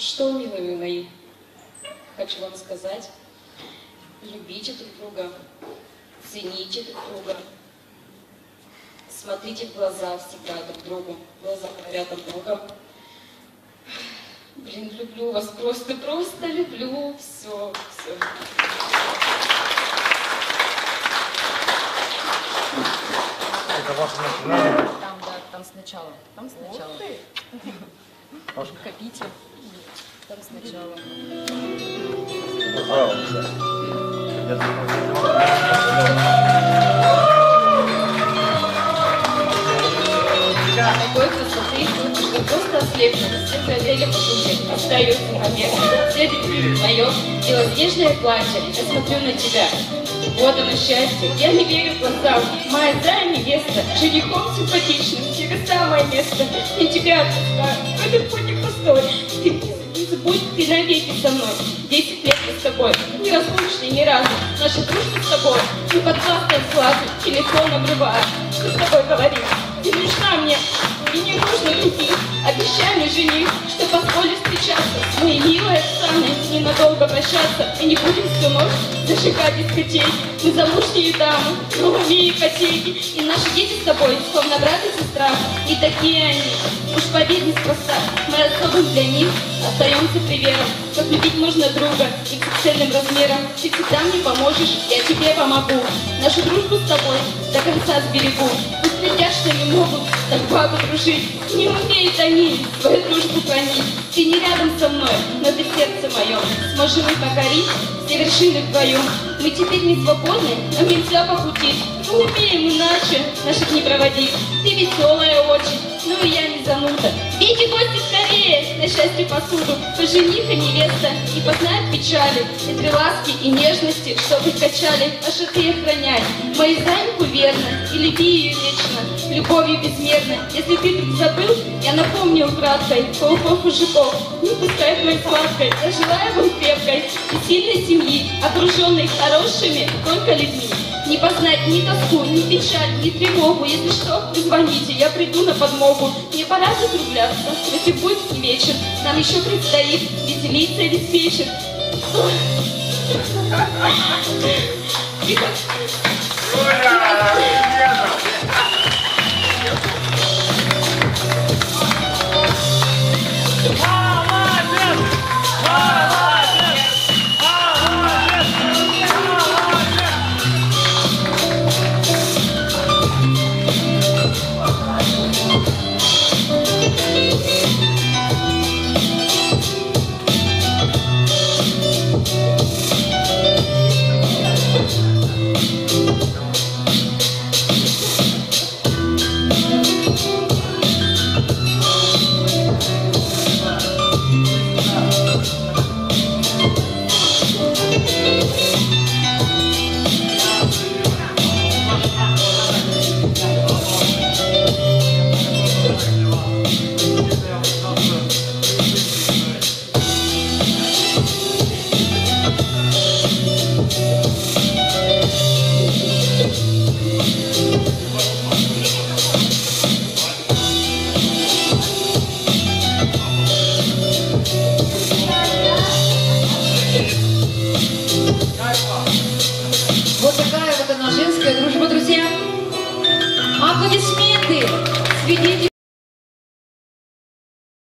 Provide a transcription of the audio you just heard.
Что, милые мои, хочу вам сказать, любите друг друга, цените друг друга, смотрите в глаза всегда друг другу, глаза говорят друг друга. Блин, люблю вас, просто люблю, все. Это ваше начинание? Там, да, там сначала. Копите. Там сначала. Такой красоты, что просто ослепнет, все глазели по душе, остается момент, следует мое белоснежное платье, я смотрю на тебя. Вот оно счастье, я не верю глазам, моя зая невеста, женихом симпатичным, тебе самое место, я тебя отпускаю, в этом пути пустой, ты не забудь, ты навеки со мной, 10 лет мы с тобой, не разлучны ни разу, наша дружба с тобой, не подвластна взгляду, телефон обрывает, что с тобой говорить, ты нужна мне, и не нужно любить, обещай мне, жених, что позволишь встречаться с моей милой Оксаной, ненадолго прощаться, и не будем всю ночь зажигать дискотеки. Мы замужние дамы, новые ипотеки, и наши дети с тобой, словно брат и сестра, и такие они, уж поверь, неспроста, мы особым для них остаемся привером, как любить можно друга и к цельным размерам, ты всегда мне поможешь, я тебе помогу, нашу дружбу с тобой до конца сберегу, пусть глядят, что не могут так бабы дружить, не умеют они свою дружбу хранить, ты не рядом со мной, но ты в сердце моем, сможем мы покорить все вершины вдвоем, мы теперь не свободны, нам нельзя похудеть, мы умеем иначе наших не проводить, ты веселая очень, ну и я не зануда, бейте гости скорее, на счастье посуду, то жених и невеста не познают печали, этой ласки и нежности, чтобы качали, наши ты охраняй, мою зайку верно, и люби ее вечно, любовью безмерно, если ты вдруг забыл, я напомню украдкой, пауков и жуков, не пускай твоей сладкой, я желаю вам крепкой и сильной семьи, окруженной хорошими только людьми. Не познать ни тоску, ни печаль, ни тревогу. Если что, вы звоните, я приду на подмогу. Мне пора закругляться, если будет не вечер. Нам еще предстоит веселиться весь вечер. Юля!